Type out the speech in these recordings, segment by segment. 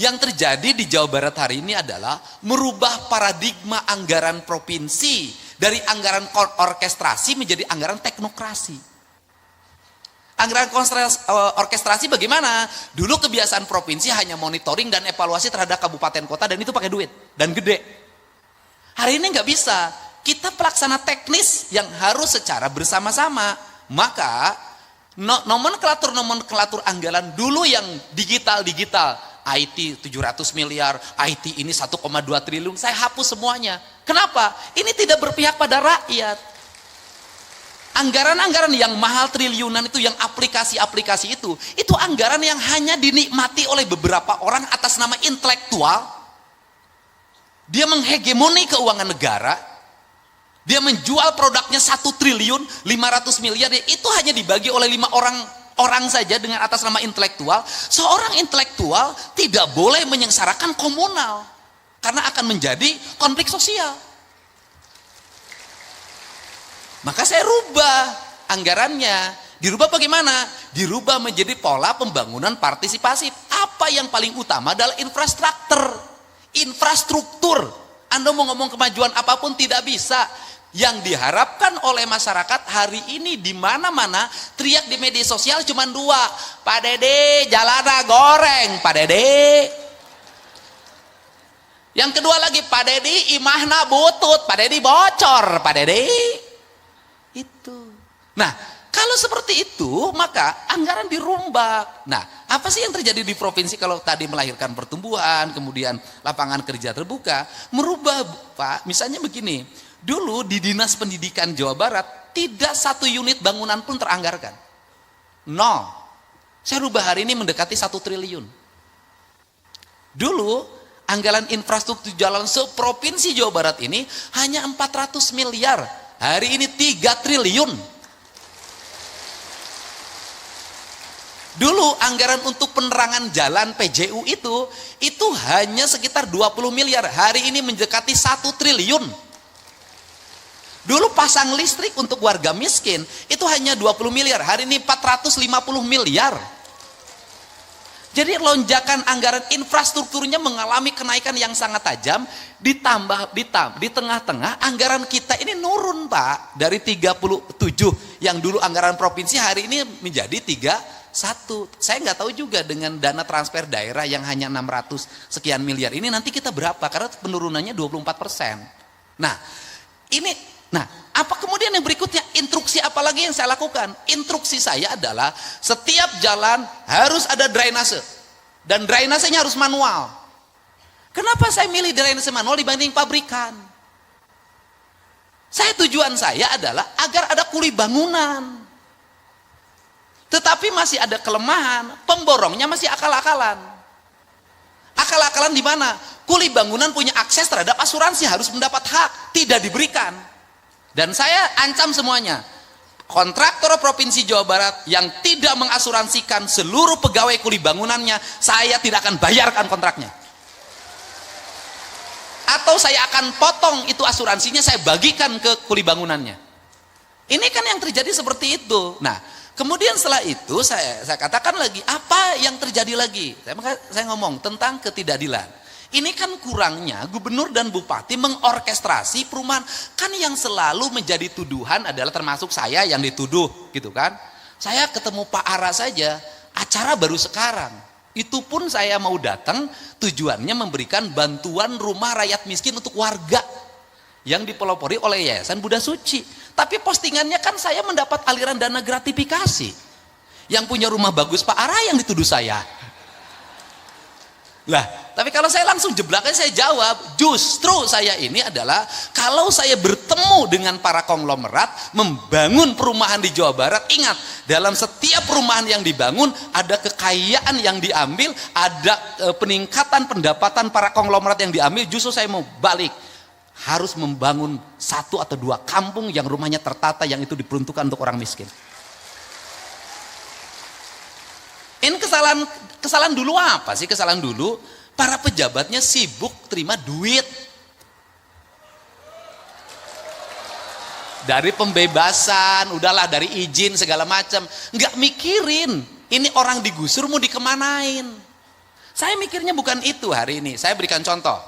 Yang terjadi di Jawa Barat hari ini adalah merubah paradigma anggaran provinsi dari anggaran orkestrasi menjadi anggaran teknokrasi. Anggaran orkestrasi bagaimana? Dulu kebiasaan provinsi hanya monitoring dan evaluasi terhadap kabupaten kota dan itu pakai duit dan gede. Hari ini nggak bisa. Kita pelaksana teknis yang harus secara bersama-sama. Maka nomenklatur anggaran dulu yang digital, IT 700 miliar, IT ini 1,2 triliun, saya hapus semuanya. Kenapa? Ini tidak berpihak pada rakyat. Anggaran-anggaran yang mahal triliunan itu, yang aplikasi-aplikasi itu anggaran yang hanya dinikmati oleh beberapa orang atas nama intelektual. Dia menghegemoni keuangan negara. Dia menjual produknya 1 triliun 500 miliar, itu hanya dibagi oleh 5 orang saja dengan atas nama intelektual. Seorang intelektual tidak boleh menyengsarakan komunal karena akan menjadi konflik sosial. Maka saya rubah anggarannya. Dirubah bagaimana? Dirubah menjadi pola pembangunan partisipasi. Apa yang paling utama adalah infrastruktur. Anda mau ngomong kemajuan apapun tidak bisa. Yang diharapkan oleh masyarakat hari ini di mana-mana teriak di media sosial cuma 2. Pak Dede, jalana goreng, Pak Dede. Yang kedua lagi, Pak Dede imahna butut, Pak Dede bocor, Pak Dede. Itu. Nah, kalau seperti itu maka anggaran dirombak. Nah, apa sih yang terjadi di provinsi kalau tadi melahirkan pertumbuhan, kemudian lapangan kerja terbuka, merubah Pak, misalnya begini. Dulu di Dinas Pendidikan Jawa Barat tidak 1 unit bangunan pun teranggarkan. 0. Saya rubah hari ini mendekati 1 triliun. Dulu anggaran infrastruktur jalan seprovinsi Jawa Barat ini hanya 400 miliar. Hari ini 3 triliun. Dulu anggaran untuk penerangan jalan PJU itu hanya sekitar 20 miliar. Hari ini mendekati 1 triliun. Dulu pasang listrik untuk warga miskin itu hanya 20 miliar, hari ini 450 miliar. Jadi lonjakan anggaran infrastrukturnya mengalami kenaikan yang sangat tajam, ditambah di tengah-tengah anggaran kita ini nurun Pak, dari 37 yang dulu anggaran provinsi hari ini menjadi 31. Saya nggak tahu juga dengan dana transfer daerah yang hanya 600 sekian miliar ini nanti kita berapa, karena penurunannya 24%. Nah, apa kemudian yang berikutnya? Instruksi apa lagi yang saya lakukan? Instruksi saya adalah setiap jalan harus ada drainase. Dan drainasenya harus manual. Kenapa saya milih drainase manual dibanding pabrikan? Tujuan saya adalah agar ada kuli bangunan. Tetapi masih ada kelemahan, pemborongnya masih akal-akalan. Akal-akalan di mana? Kuli bangunan punya akses terhadap asuransi, harus mendapat hak, tidak diberikan. Dan saya ancam semuanya, kontraktor Provinsi Jawa Barat yang tidak mengasuransikan seluruh pegawai kuli bangunannya, saya tidak akan bayarkan kontraknya. Atau saya akan potong itu asuransinya, saya bagikan ke kuli bangunannya. Ini kan yang terjadi seperti itu. Nah, kemudian setelah itu saya katakan lagi, apa yang terjadi lagi? Saya ngomong tentang ketidakadilan. Ini kan kurangnya gubernur dan bupati mengorkestrasi perumahan. Kan yang selalu menjadi tuduhan adalah termasuk saya yang dituduh gitu kan. Saya ketemu Pak Ara saja, acara baru sekarang. Itu pun saya mau datang tujuannya memberikan bantuan rumah rakyat miskin untuk warga yang dipelopori oleh Yayasan Buddha Suci. Tapi postingannya kan saya mendapat aliran dana gratifikasi. Yang punya rumah bagus Pak Ara yang dituduh saya. Lah, tapi kalau saya langsung jeblaknya saya jawab, justru saya ini adalah kalau saya bertemu dengan para konglomerat membangun perumahan di Jawa Barat, ingat dalam setiap perumahan yang dibangun ada kekayaan yang diambil, ada peningkatan pendapatan para konglomerat yang diambil. Justru saya mau balik, harus membangun 1 atau 2 kampung yang rumahnya tertata, yang itu diperuntukkan untuk orang miskin. Ini kesalahan dulu apa sih? Kesalahan dulu para pejabatnya sibuk terima duit dari pembebasan, udahlah dari izin segala macam, nggak mikirin ini orang digusur mau dikemanain. Saya mikirnya bukan itu hari ini. Saya berikan contoh.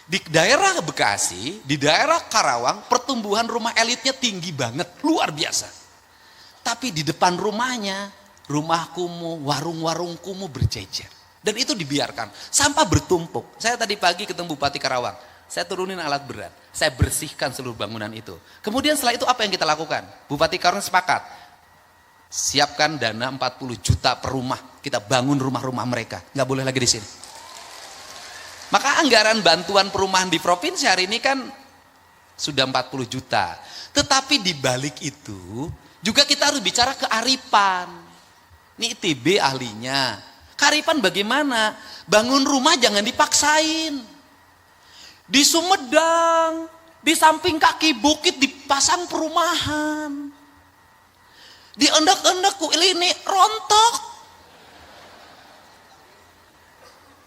Di daerah Bekasi, di daerah Karawang, pertumbuhan rumah elitnya tinggi banget, luar biasa. Tapi di depan rumahnya, rumah kumuh, warung-warung kumuh berjejer. Dan itu dibiarkan, sampah bertumpuk. Saya tadi pagi ketemu Bupati Karawang, saya turunin alat berat, saya bersihkan seluruh bangunan itu. Kemudian setelah itu apa yang kita lakukan? Bupati Karawang sepakat, siapkan dana 40 juta per rumah, kita bangun rumah-rumah mereka, nggak boleh lagi di sini. Maka anggaran bantuan perumahan di provinsi hari ini kan sudah 40 juta. Tetapi di balik itu juga kita harus bicara kearifan. Ini ITB ahlinya. Kearifan bagaimana? Bangun rumah jangan dipaksain. Di Sumedang, di samping kaki bukit dipasang perumahan. Di endek-endek ini rontok.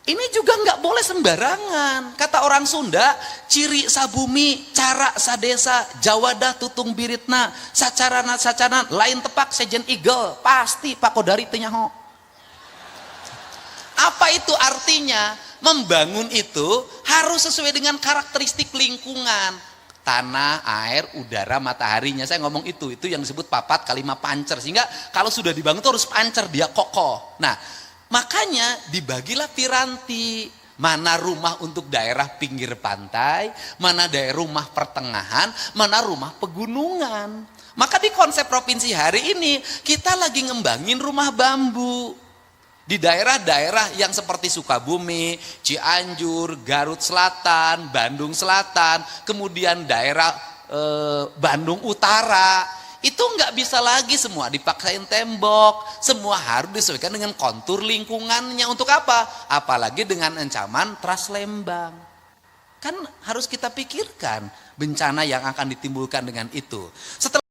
Ini juga nggak boleh sembarangan. Kata orang Sunda, ciri sabumi, cara sadesa, jawadah tutung biritna, sacarana sacanan, lain tepak sejen igel, pasti pakodari tenyaho. Apa itu artinya? Membangun itu harus sesuai dengan karakteristik lingkungan. Tanah, air, udara, mataharinya. Saya ngomong itu yang disebut papat kalimat pancer. Sehingga kalau sudah dibangun itu harus pancer, dia kokoh. Nah, makanya dibagilah piranti. Mana rumah untuk daerah pinggir pantai, mana daerah rumah pertengahan, mana rumah pegunungan. Maka di konsep provinsi hari ini kita lagi ngembangin rumah bambu. Di daerah-daerah yang seperti Sukabumi, Cianjur, Garut Selatan, Bandung Selatan, kemudian daerah Bandung Utara, itu nggak bisa lagi semua dipaksain tembok, semua harus disesuaikan dengan kontur lingkungannya. Untuk apa? Apalagi dengan ancaman Trans Lembang. Kan harus kita pikirkan bencana yang akan ditimbulkan dengan itu. Setelah